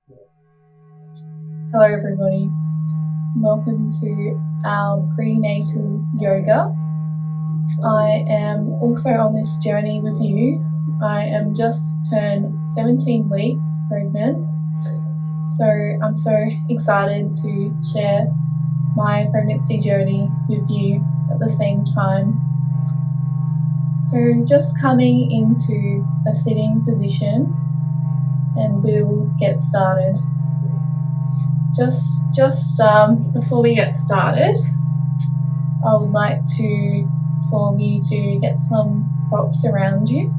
Hello everybody, welcome to our prenatal yoga. I am also on this journey with you. I am just turned 17 weeks pregnant, so I'm so excited to share my pregnancy journey with you at the same time. So just coming into a sitting position and we'll get started. Just before we get started, I would like for you to get some props around you.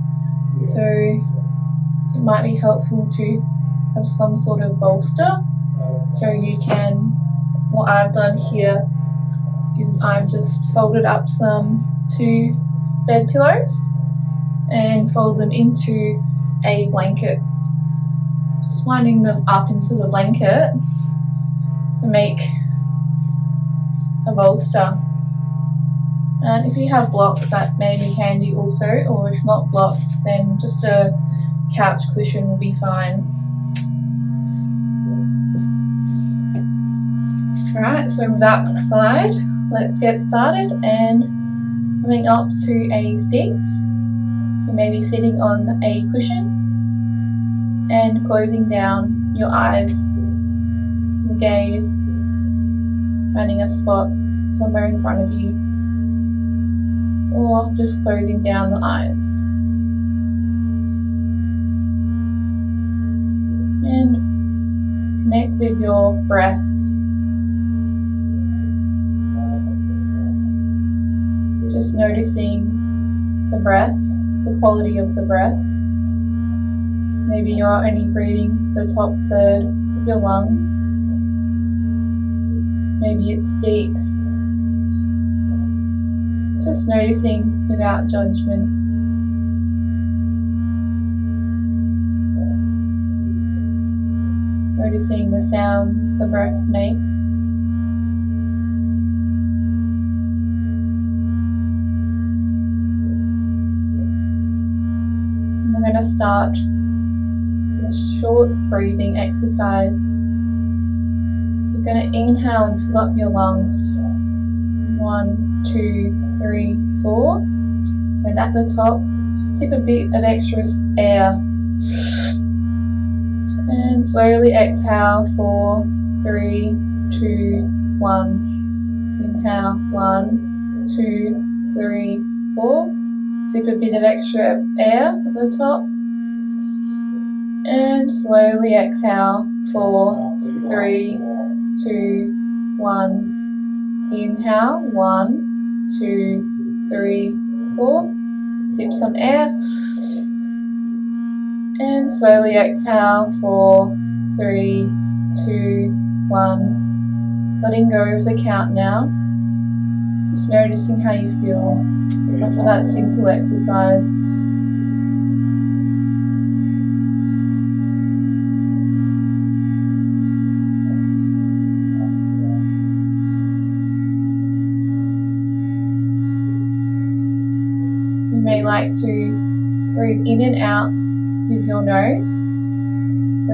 So it might be helpful to have some sort of bolster. So you can, what I've done here is I've just folded up some 2 bed pillows and fold them into a blanket. Just winding them up into the blanket to make a bolster. And if you have blocks, that may be handy also, or if not blocks, then just a couch cushion will be fine. Alright, so with that aside, let's get started and coming up to a seat. So maybe sitting on a cushion and closing down your eyes. Gaze, finding a spot somewhere in front of you, or just closing down the eyes. And connect with your breath. Just noticing the breath, the quality of the breath. Maybe you're only breathing the top third of your lungs. Maybe it's deep. Just noticing without judgment. Noticing the sounds the breath makes. And we're going to start a short breathing exercise. So you're going to inhale and fill up your lungs. 1, 2, 3, 4. And at the top, sip a bit of extra air. And slowly exhale. 4, 3, 2, 1. Inhale. 1, 2, 3, 4. Sip a bit of extra air at the top. And slowly exhale. 4, 3, 2, 1. Inhale. 1, 2, 3, 4. Sip some air. And slowly exhale. 4, 3, 2, 1. Letting go of the count now. Just noticing how you feel after that simple exercise. You may like to breathe in and out with your nose.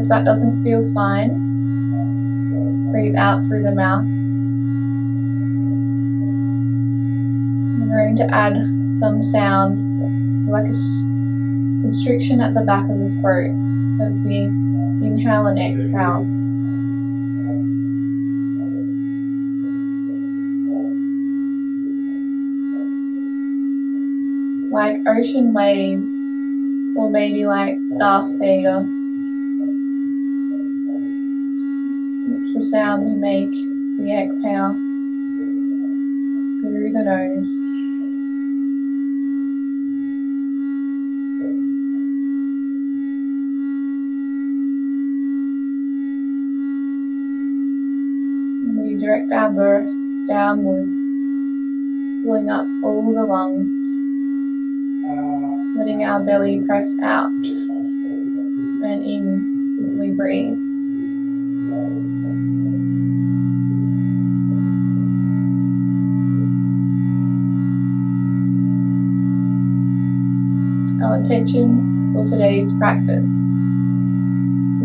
If that doesn't feel fine, breathe out through the mouth. I'm going to add some sound, like a constriction at the back of the throat as we inhale and exhale. Like ocean waves, or maybe like Darth Vader. It's the sound we make as we exhale through the nose. And we direct our breath downwards, filling up all the lungs. Letting our belly press out and in as we breathe. Our intention for today's practice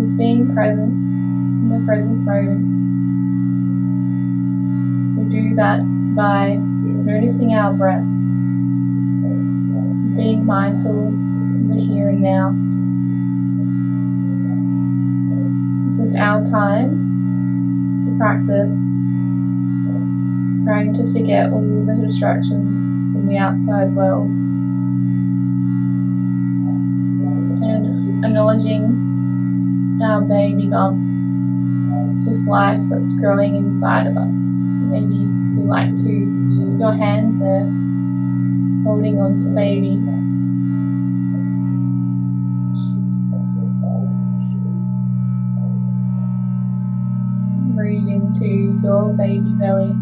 is being present in the present moment. We do that by noticing our breath, being mindful of the here and now. This is our time to practice trying to forget all the distractions from the outside world and acknowledging our baby bump, this life that's growing inside of us. Maybe you like to put your hands there, holding on to baby. Breathe into your baby belly.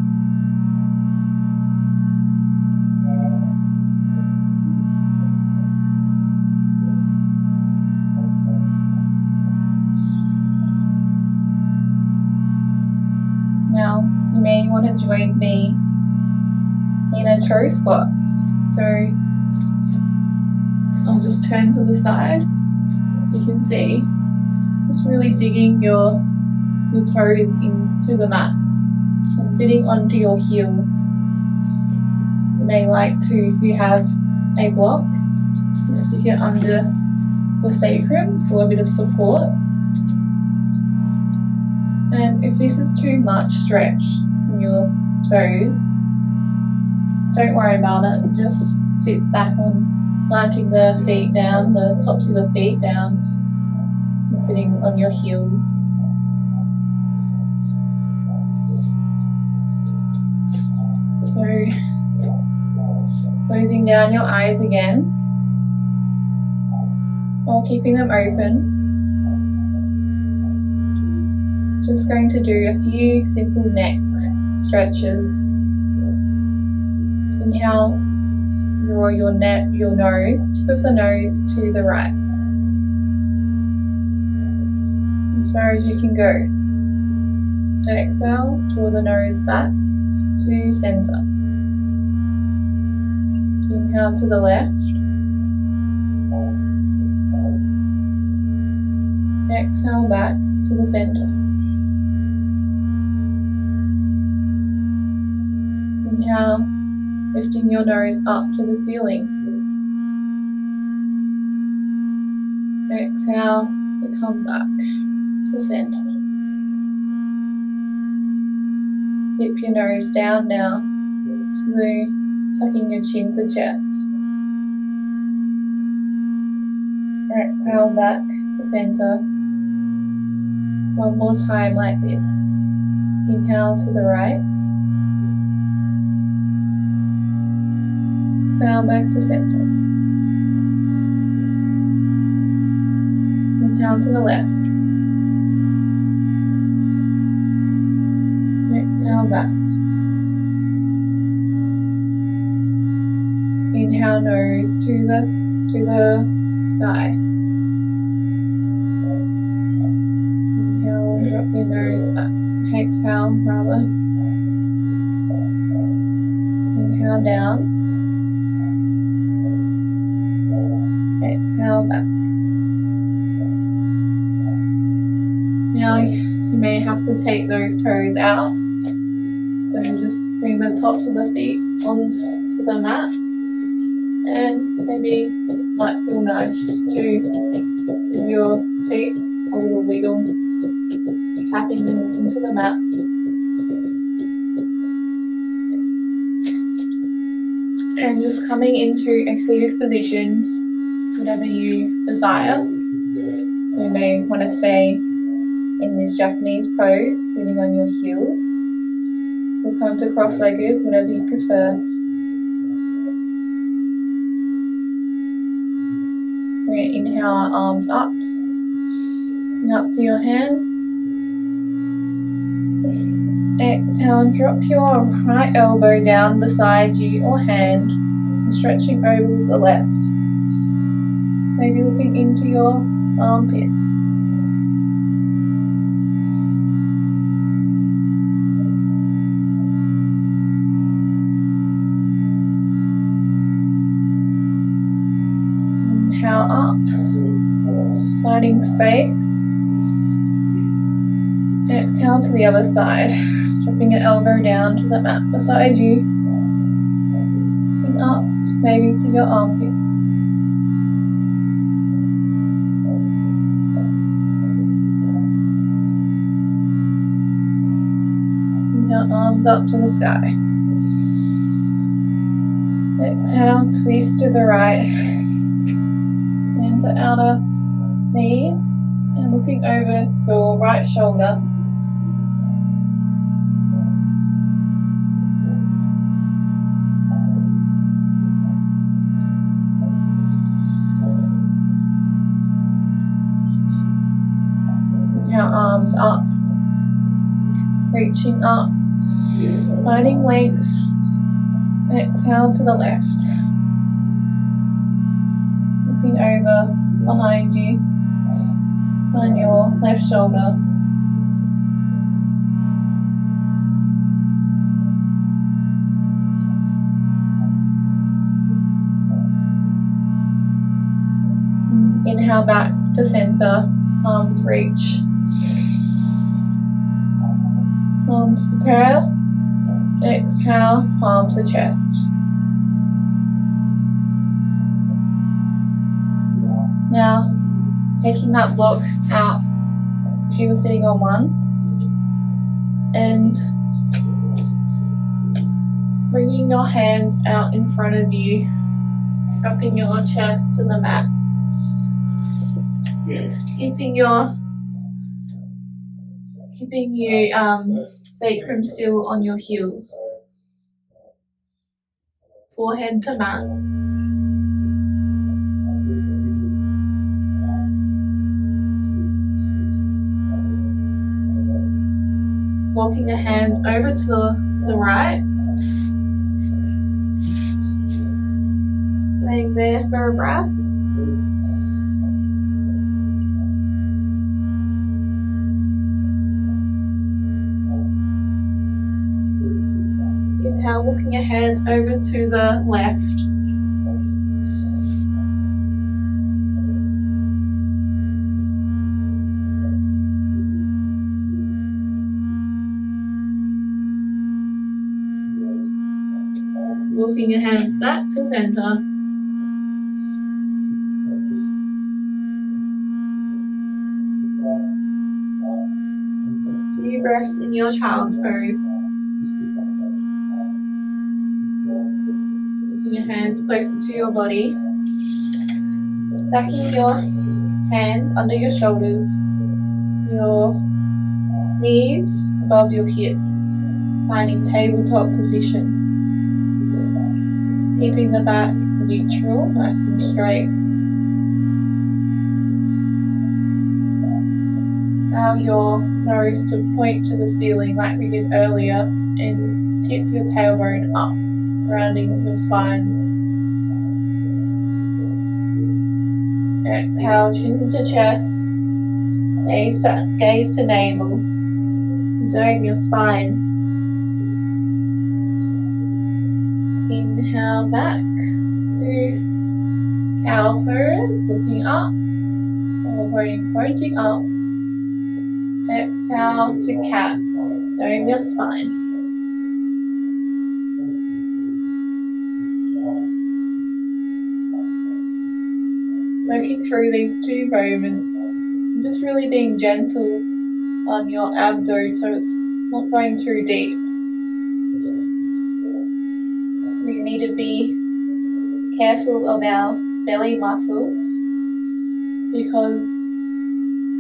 Now, you may want to join me in a toe squat. So, I'll just turn to the side. You can see, just really digging your toes into the mat and sitting onto your heels. You may like to, if you have a block, stick it under the sacrum for a bit of support. And if this is too much stretch in your toes, don't worry about it. Just sit back on planting the feet down, the tops of the feet down, and sitting on your heels. So, closing down your eyes again, while keeping them open. Just going to do a few simple neck stretches. Inhale, draw your nose, tip of the nose to the right, as far as you can go. Exhale, draw the nose back to center. Inhale to the left. Exhale back to the center. Inhale, lifting your nose up to the ceiling. Exhale to come back to center. Dip your nose down now, tucking your chin to chest. Exhale back to center. One more time like this. Inhale to the right. Exhale back to center. Inhale to the left. Exhale back. Inhale nose to the sky. Inhale, drop your nose back. Exhale, rather. Inhale down. Exhale back. Now you may have to take those toes out. So just bring the tops of the feet onto the mat. And maybe it might feel nice just to give your feet a little wiggle, tapping them into the mat. And just coming into a seated position, whatever you desire. So you may want to stay in this Japanese pose, sitting on your heels. We'll come to cross-legged, whatever you prefer. We're going to inhale our arms up and up to your hands. Exhale, drop your right elbow down beside you or hand and stretching over with the left. Maybe looking into your armpit. Inhale up, finding space. Exhale to the other side, dropping your elbow down to the mat beside you, and up maybe to your armpit. And your arms up to the sky. Exhale, twist to the right, hands to outer knee, and looking over your right shoulder. Your arms up, reaching up, finding length. Exhale to the left, looking over behind you, on your left shoulder. Inhale back to center, arms reach. Palms to prayer. Exhale, palms to chest. Now, taking that block out if you were sitting on one, and bringing your hands out in front of you, cupping your chest to the mat. Keeping your sacrum still on your heels. Forehead to mat. Walking your hands over to the right. Staying there for a breath. Inhale, walking your hands over to the left. Walking your hands back to center. Few breaths in your child's pose. Your hands closer to your body, stacking your hands under your shoulders, your knees above your hips, finding tabletop position, keeping the back neutral, nice and straight. Allow your nose to point to the ceiling like we did earlier, and tip your tailbone up, rounding your spine. Exhale, chin to chest, gaze to navel, dome your spine. Inhale back to cow pose, looking up, tailbone pointing up. Exhale to cat, dome your spine. Working through these two moments, just really being gentle on your abdo so it's not going too deep. We need to be careful of our belly muscles because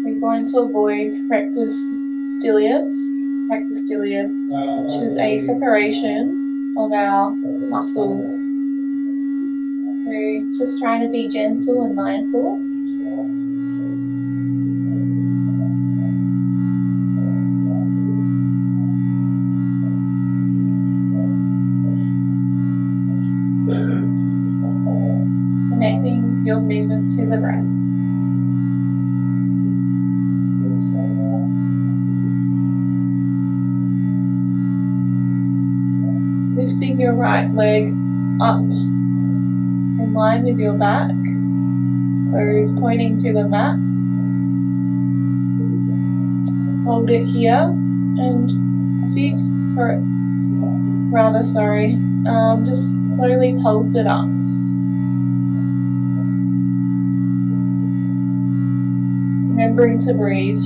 we're going to avoid rectus iliacus, which is a separation of our muscles. So just trying to be gentle and mindful. Connecting your movement to the breath. Lifting your right leg up in line with your back, toes pointing to the mat. hold it here, and just slowly pulse it up. Remembering to breathe.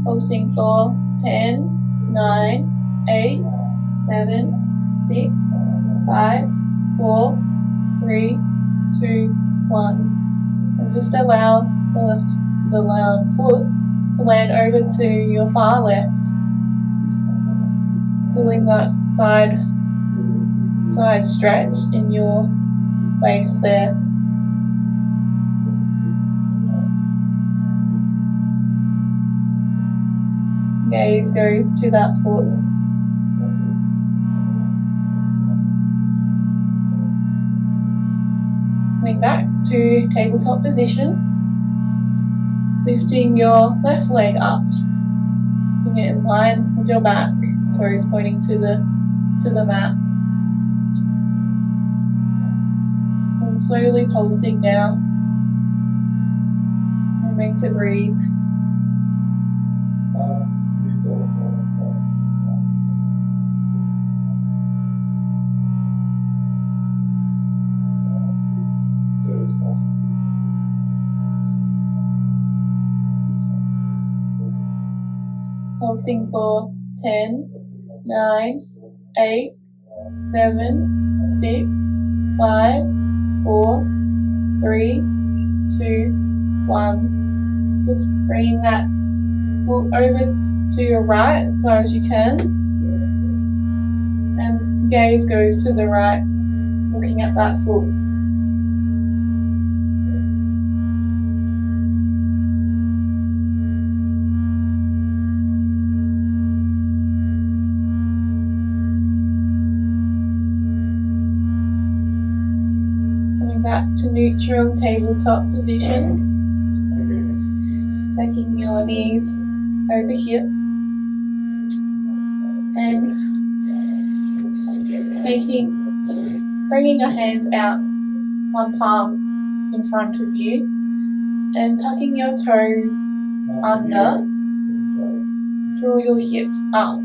Pulsing for 10, 9, 8, 7, 6, 5, 4, 3, 2, 1. And just allow the foot to land over to your far left. Feeling that side stretch in your base there. Gaze goes to that foot. Coming back to tabletop position. Lifting your left leg up. Bring it in line with your back. Toes pointing to the mat. And slowly pulsing now. Remembering to breathe. Pulsing for 10, 9, 8, 7, 6, 5, 4, 3, 2, 1. Just bringing that foot over to your right as far as you can. And gaze goes to the right, looking at that foot. Back to neutral tabletop position. Stacking your knees over hips and just bringing your hands out, one palm in front of you, and tucking your toes under. Draw your hips up.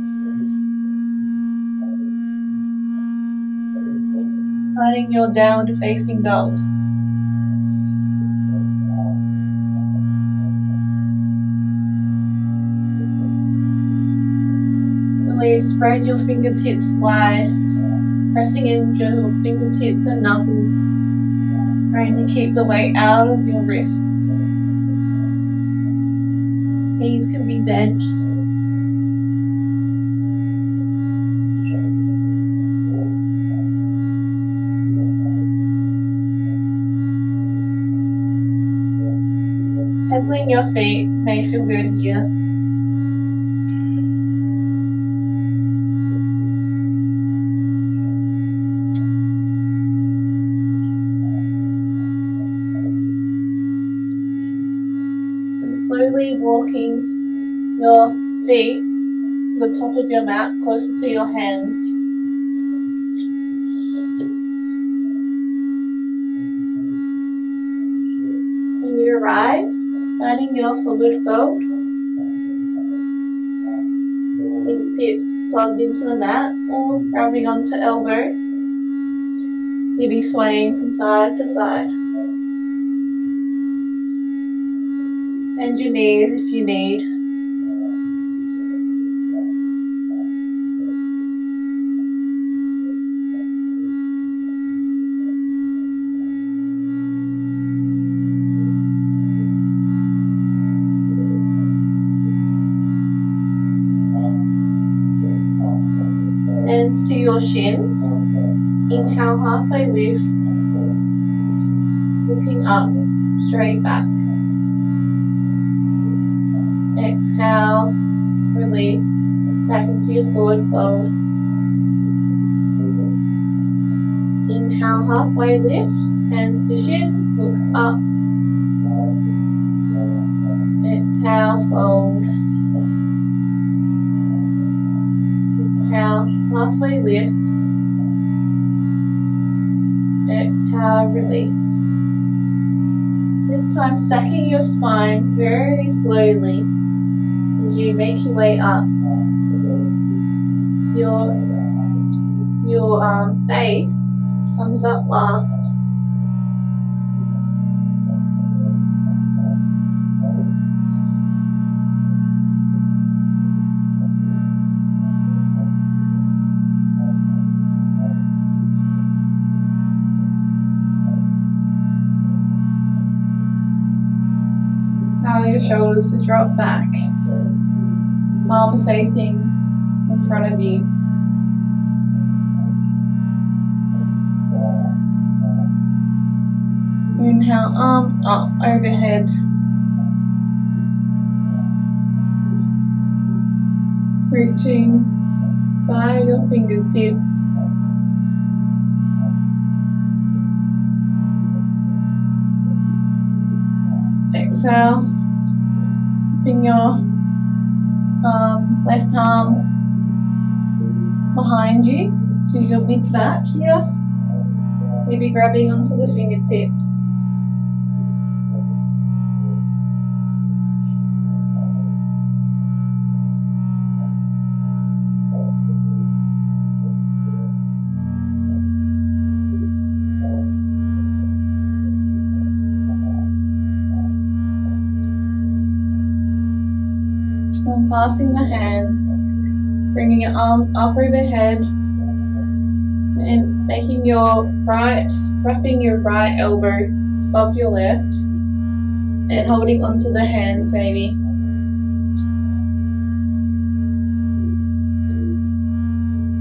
Finding your downward facing dog. Release, spread your fingertips wide, pressing into your fingertips and knuckles, trying to keep the weight out of your wrists. Knees can be bent. Pedaling your feet may feel good here. And slowly walking your feet to the top of your mat, closer to your hands. When you arrive, finding your forward fold, fingertips plugged into the mat or grabbing onto elbows, maybe swaying from side to side. Bend your knees if you need. Hands to your shins. Inhale, halfway lift. Looking up, straight back. Exhale, release, back into your forward fold. Inhale, halfway lift, hands to shin, look up. Exhale, fold. Inhale, halfway lift. exhale, release. This time stacking your spine very slowly as you make your way up. Your face comes up last. Allow your shoulders to drop back, palms facing in front of you. Inhale, arms up overhead. Reaching by your fingertips. Exhale, keeping your left arm behind you to your mid back here. Maybe grabbing onto the fingertips. Unclasping the hands, bringing your arms up overhead, and making wrapping your right elbow above your left, and holding onto the hands maybe.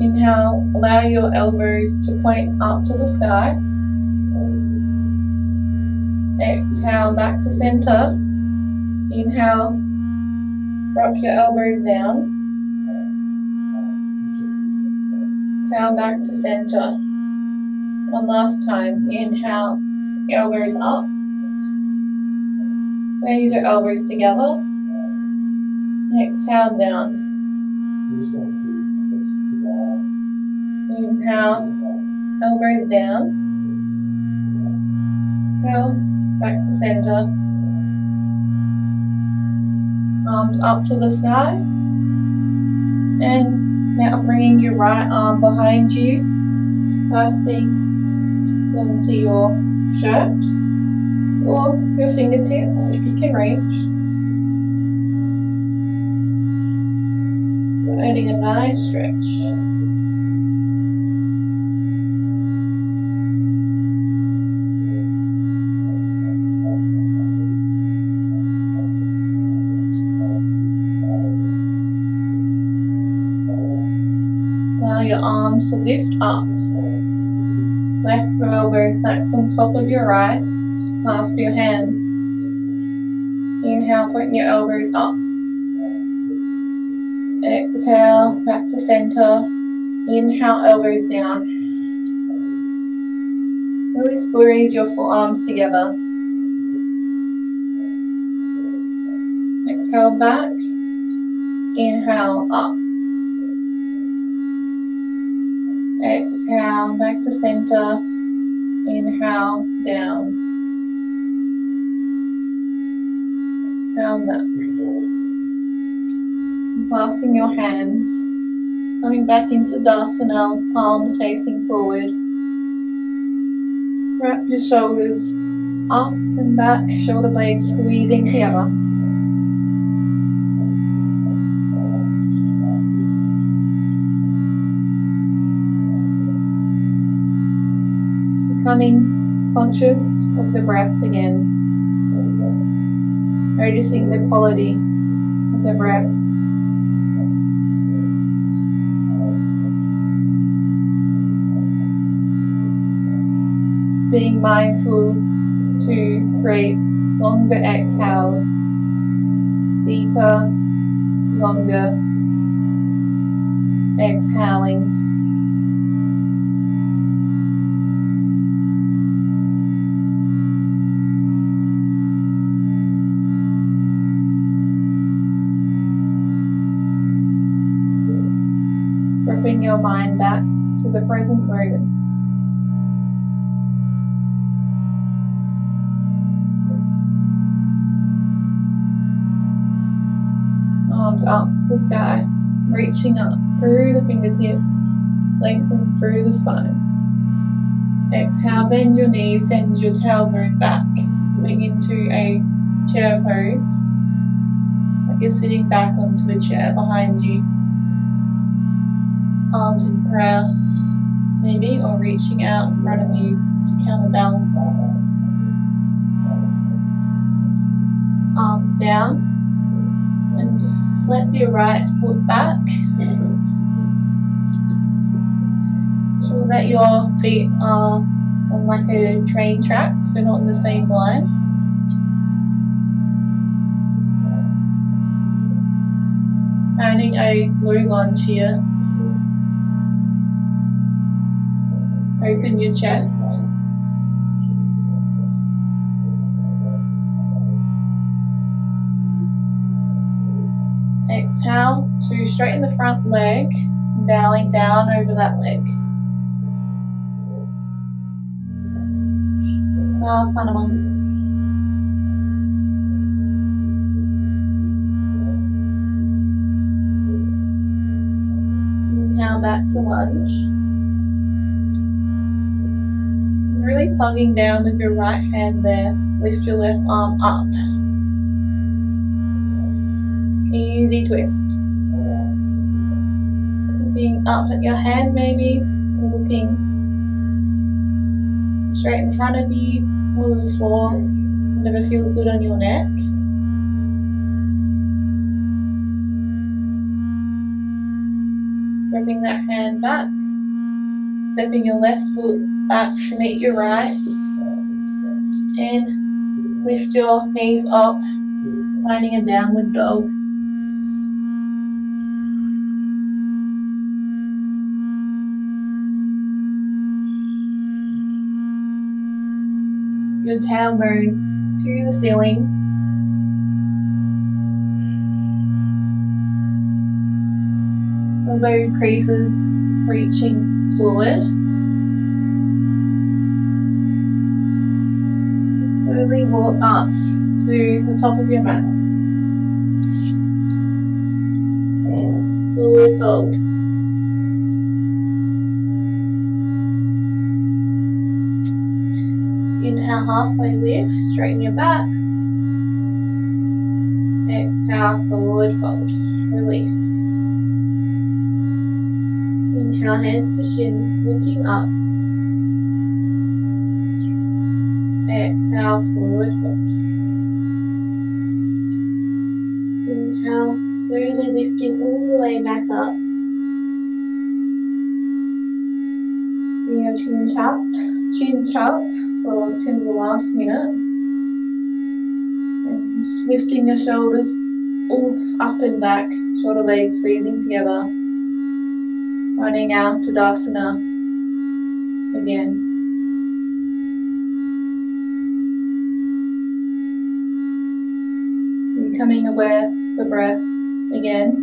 Inhale, allow your elbows to point up to the sky. Exhale, back to center. Inhale, drop your elbows down. Exhale, back to center. One last time. Inhale, elbows up. Squeeze your elbows together. Exhale, down. Inhale, elbows down. Exhale, back to center. Arms up to the sky. And now bringing your right arm behind you, clasping onto your shirt or your fingertips if you can reach. Adding a nice stretch. Allow your arms to lift up. Left elbow snacks on top of your right. Clasp your hands. Inhale, point your elbows up. Exhale, back to center. Inhale, elbows down. Really squeeze your forearms together. Exhale, back. Inhale, up. Exhale, back to center. Inhale, down. Exhale, back. Clasping your hands. Coming back into Dasana, palms facing forward. Wrap your shoulders up and back, shoulder blades squeezing together. Becoming conscious of the breath again. Noticing the quality of the breath. Being mindful to create longer exhales, deeper, longer exhaling. Bring your mind back to the present moment. arms up to sky, reaching up through the fingertips, lengthen through the spine. Exhale, bend your knees, send your tailbone back, coming into a chair pose, like you're sitting back onto a chair behind you. Arms in prayer, maybe, or reaching out in front of you to counterbalance. Arms down, and slap your right foot back. Ensure that your feet are on like a train track, so not in the same line. Finding a low lunge here. Open your chest. Exhale to straighten the front leg, bowing down over that leg. Pranayama. Inhale back to lunge. And really plugging down with your right hand there. Lift your left arm up. Easy twist. Looking up at your hand maybe, or looking straight in front of you, or the floor, whatever feels good on your neck. Grabbing that hand back, stepping your left foot back to meet your right, and lift your knees up, finding a downward dog. Your tailbone to the ceiling. Elbow creases reaching forward. And slowly walk up to the top of your mat. Forward fold. Inhale, halfway lift, straighten your back. Exhale, forward fold, release. Inhale, hands to shin, looking up. Exhale, forward fold. Inhale, slowly lifting all the way back up. Your chin tuck for the last minute. And just lifting your shoulders all up and back, shoulder blades squeezing together. Running out to Tadasana again. Becoming aware of the breath again.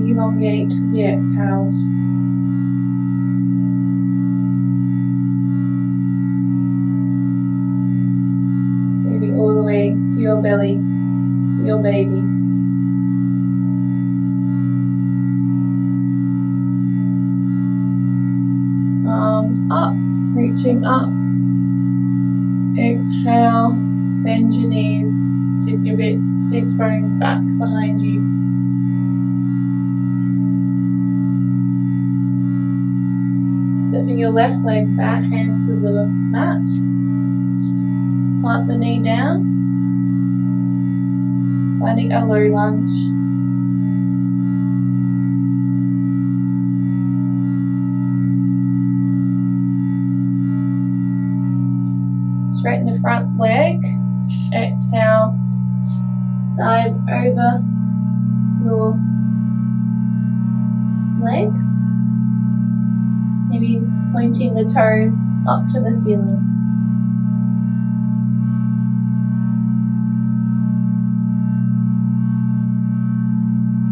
Elongate the exhales. Moving all the way to your belly, to your baby. Arms up, reaching up. Exhale, bend your knees, sit your sits bones back behind you. Stepping your left leg back, hands to the mat. Plant the knee down. Finding a low lunge. Straighten the front leg. Exhale. Dive over your leg. Maybe pointing the toes up to the ceiling.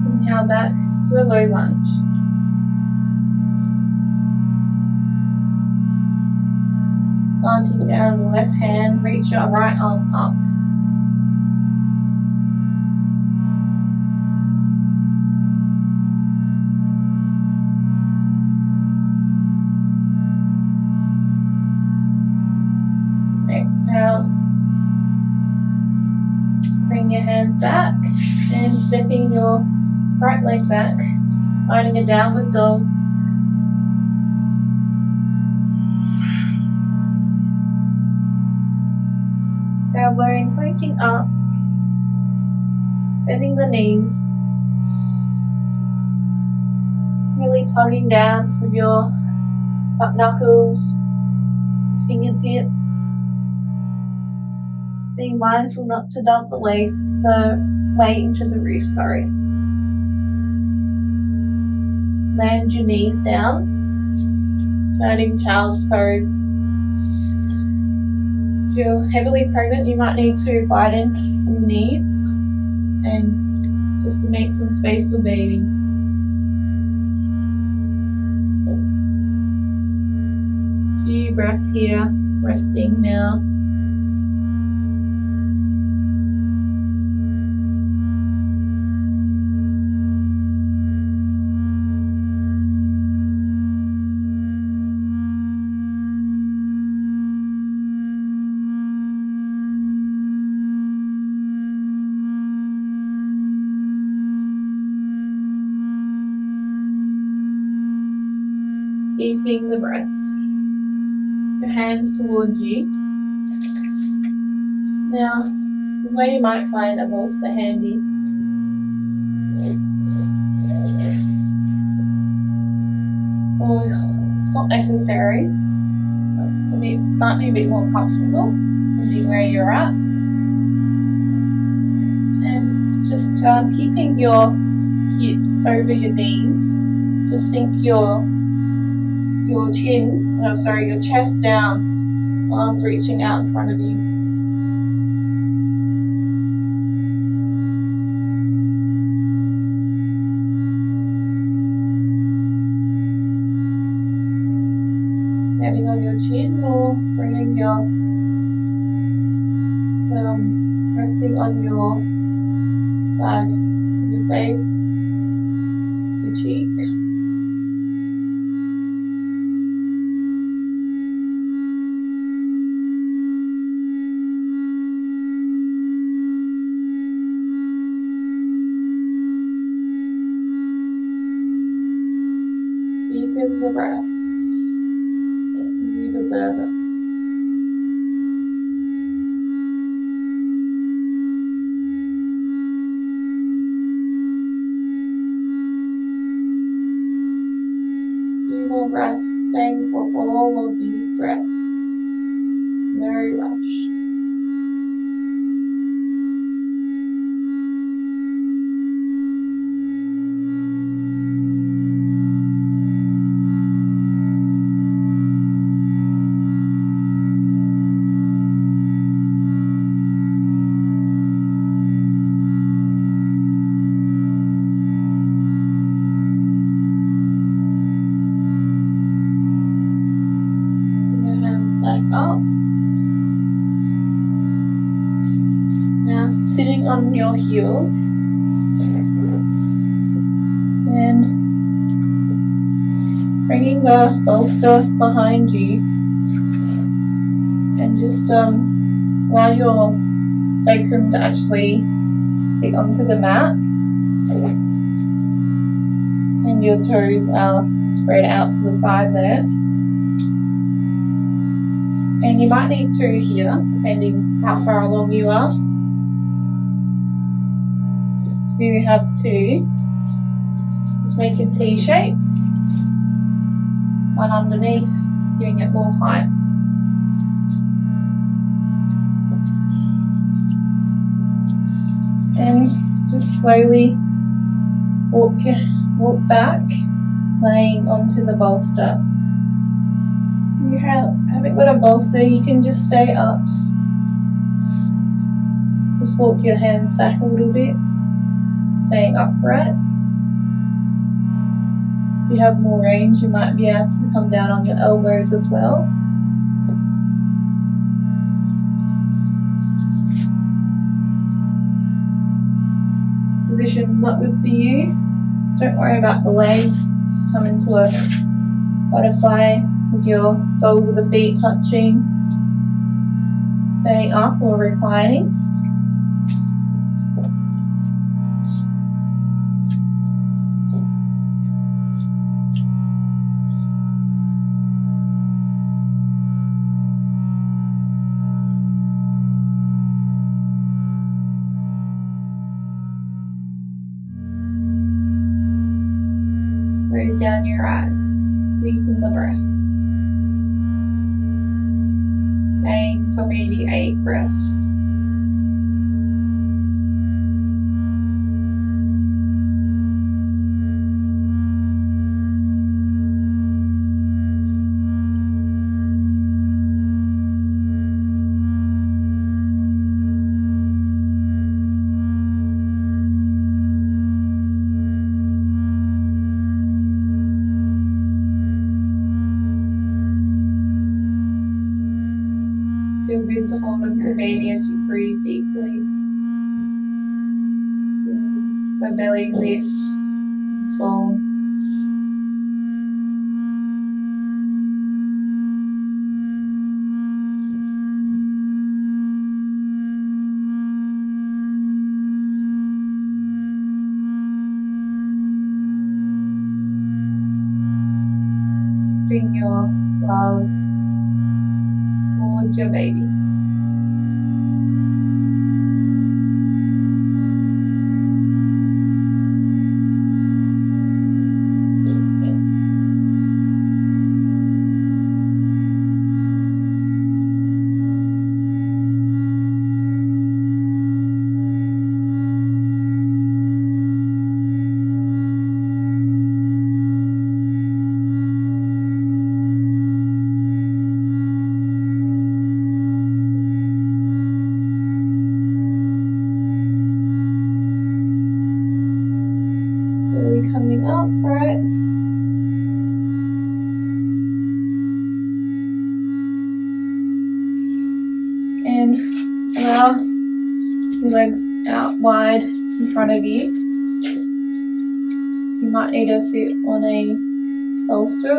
Inhale back to a low lunge. Planting down the left hand, reach your right arm up. Exhale. Bring your hands back and stepping your right leg back, finding a downward dog. Elbowing, pointing up, bending the knees, really plugging down with your butt knuckles, fingertips, being mindful not to dump the weight into the roof, Land your knees down, finding child's pose. If you're heavily pregnant, you might need to widen your knees and just to make some space for baby. A few breaths here, resting now. Keeping the breath. Your hands towards you. Now, this is where you might find a bolster handy. Or it's not necessary, but it might be a bit more comfortable depending where you're at. And just keeping your hips over your knees. Just sink your chest down, arms reaching out in front of you. Landing on your chin or bringing your resting on your side of your face, your cheek. Deepen the breath. You deserve it. Few more breaths, staying for 4 more deep breaths. No rush. Up. Now sitting on your heels and bringing the bolster behind you and just allow your sacrum to actually sit onto the mat and your toes are spread out to the side there. And you might need 2 here, depending how far along you are. So we have 2. Just make a T shape. One underneath, giving it more height. And just slowly walk back, laying onto the bolster. You haven't got a bolster, you can just stay up. Just walk your hands back a little bit, staying upright. If you have more range, you might be able to come down on your elbows as well. This position's not good for you. Don't worry about the legs. Just come into a butterfly with your soles of the feet touching, staying up or reclining. Close down your eyes, deepen the breath. Staying for maybe 8 breaths. Feel good to hold onto baby as you breathe deeply. Feel the belly lift and fall. Bring your love towards your baby. Slowly coming up, right? And allow your legs out wide in front of you. You might need to sit on a bolster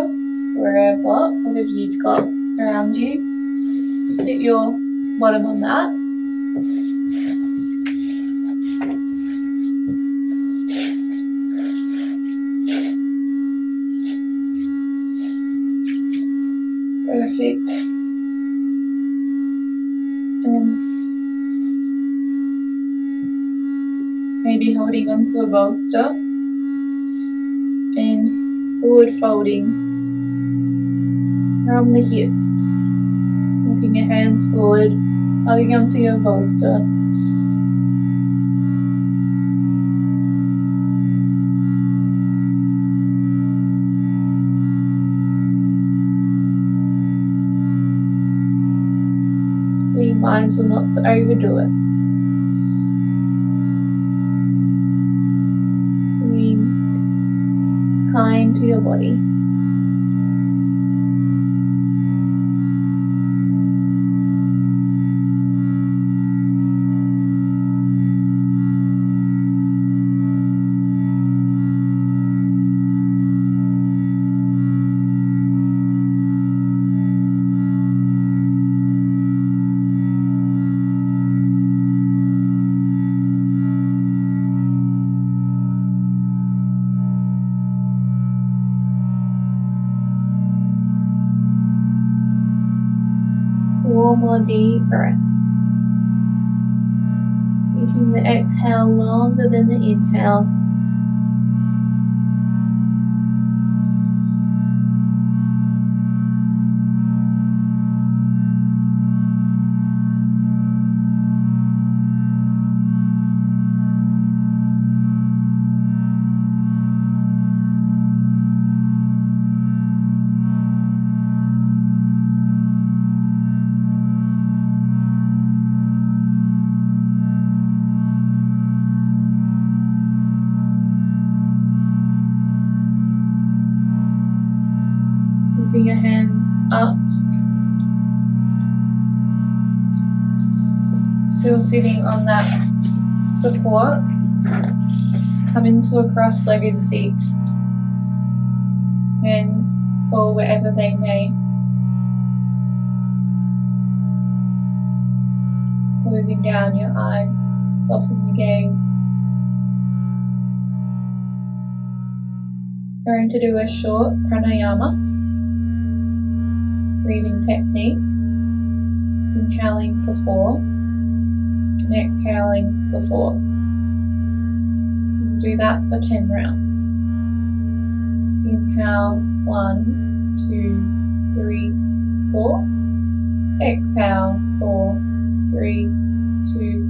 or a block, whatever you've got around you. Sit your bottom on that. Perfect. And maybe holding onto a bolster and forward folding from the hips. Walking your hands forward, hugging onto your bolster. Being mindful not to overdo it. Being kind to your body. Four more deep breaths. Making the exhale longer than the inhale. Keeping your hands up. Still sitting on that support. Come into a cross-legged seat. Hands fall wherever they may. Closing down your eyes, soften the gaze. Going to do a short pranayama breathing technique. Inhaling for 4 and exhaling for 4. Do that for 10 rounds. Inhale 1, 2, 3, 4. Exhale 4, 3, 2,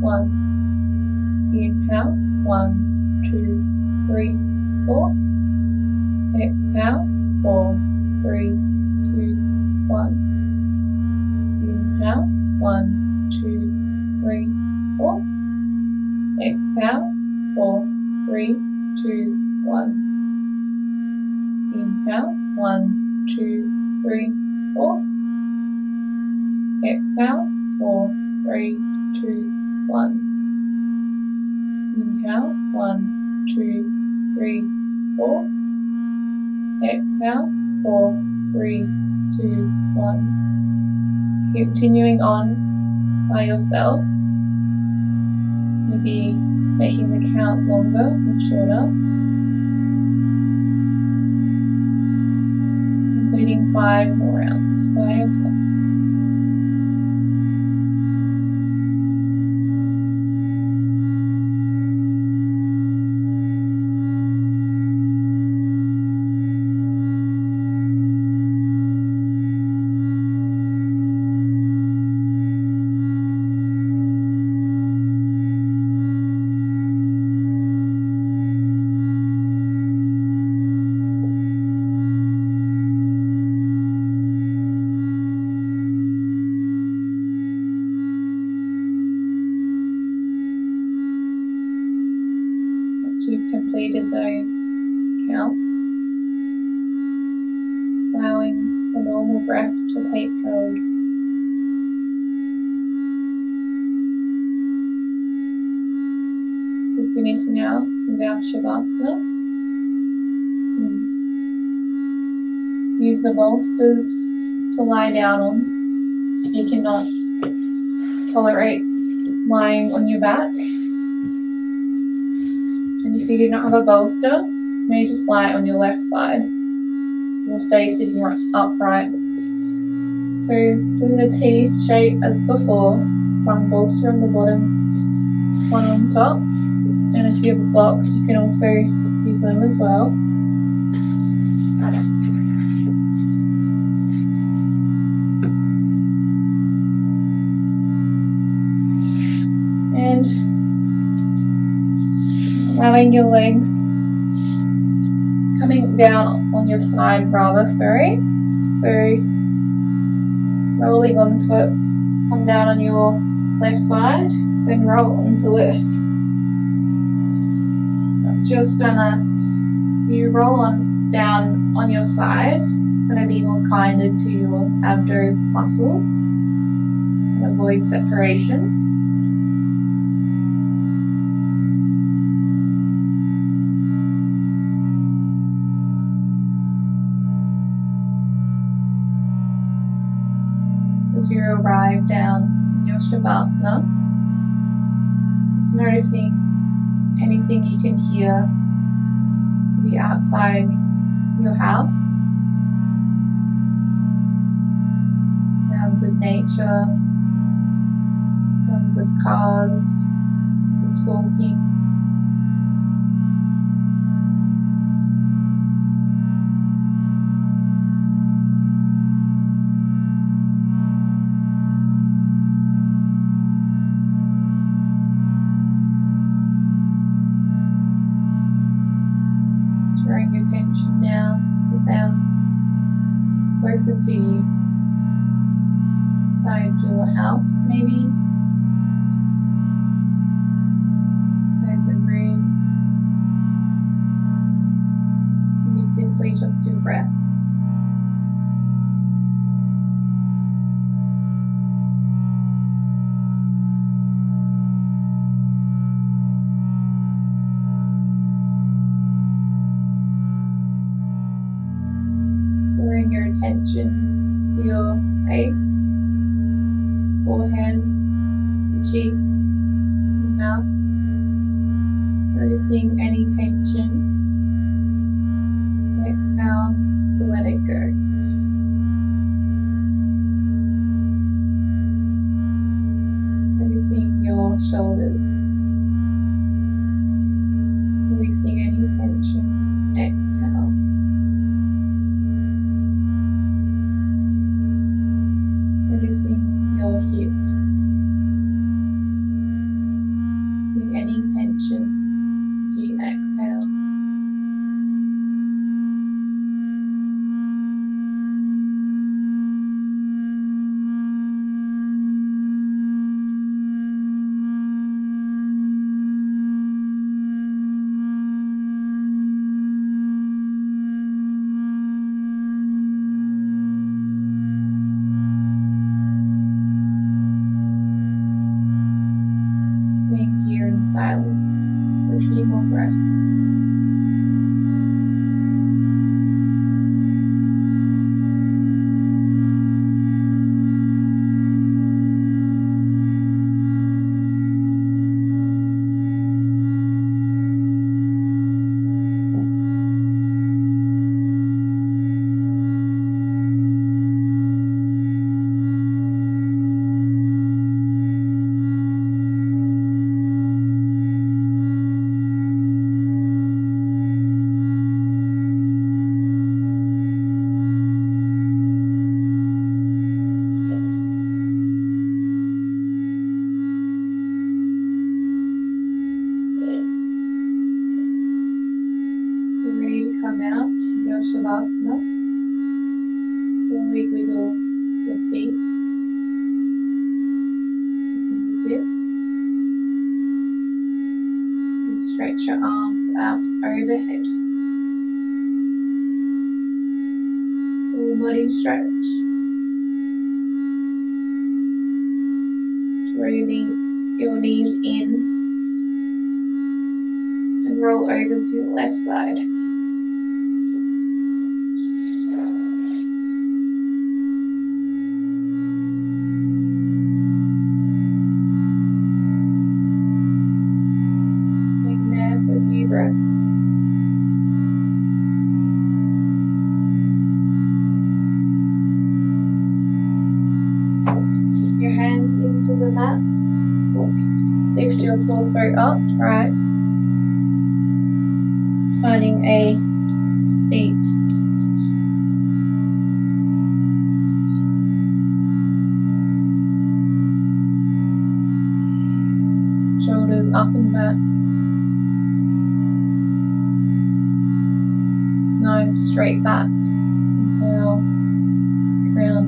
1. Inhale 1, 2, 3, 4. Exhale 4, 3, 2, 1. Inhale 1, 2, 3, 4. Exhale 4, 3, 2, 1. Inhale 1, 2, 3, 4. Exhale 4, 3, 2, 1. Inhale 1, 2, 3, 4. Exhale 4, 3, 2, 1. Continuing on by yourself. Maybe making the count longer or shorter. Completing 5 more rounds by yourself. You've completed those counts, allowing the normal breath to take hold. We're finishing now with our savasana. Use the bolsters to lie down on. If you cannot tolerate lying on your back. And if you do not have a bolster, you may just lie on your left side. You'll stay sitting upright. So doing the T shape as before, one bolster on the bottom, one on top. And if you have blocks, you can also use them as well. And allowing your legs coming down on your side rather, So rolling onto it, come down on your left side, then roll onto it. That's just you roll on down on your side, it's gonna be more kinder to your abdo muscles and avoid separation. As you arrive down in your shavasana, just noticing anything you can hear, maybe outside your house, sounds of nature, sounds of cars, talking. Drawing your attention now to the sounds closer to you, inside your house maybe, inside the room, maybe simply just your breath. attention to your face, forehead, cheeks, your mouth. Noticing any tension. Exhale to let it go. Noticing your shoulders. Releasing any tension. Exhale. Noticing your hips. Seeing any tension as you exhale. Being here in silence for a few more breaths. You're ready to come out of your savasana. Slowly wiggle your feet, your fingertips, and stretch your arms out overhead. Full body stretch. Rolling your knees in and roll over to your left side. Staying there for a few breaths. Put your hands into the mat. Lift your torso up, right? Finding a seat. Shoulders up and back. Nice straight back until crown.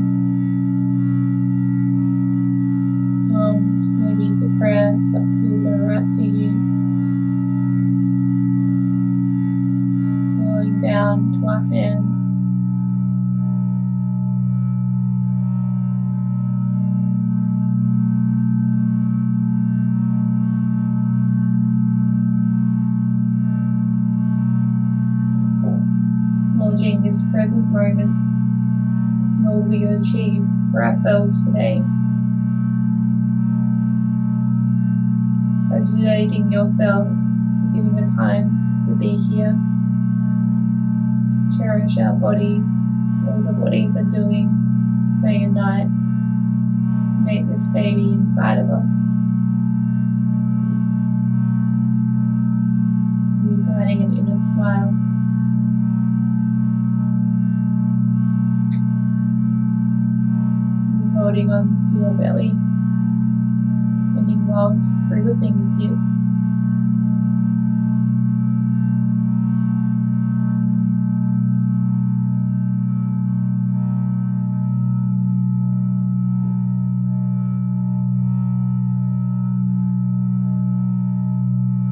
Arms maybe to prayer, but these are right for you. Falling down to our hands. Acknowledging this present moment and all we have achieved for ourselves today. Congratulating yourself for giving the time to be here. Cherish our bodies, all the bodies are doing day and night to make this baby inside of us. We're finding an inner smile. We're holding on to your belly, sending love through the fingertips.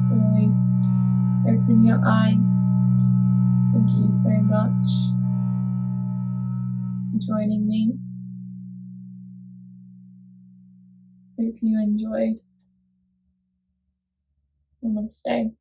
Slowly open your eyes. Thank you so much for joining me. Hope you enjoyed. Namaste.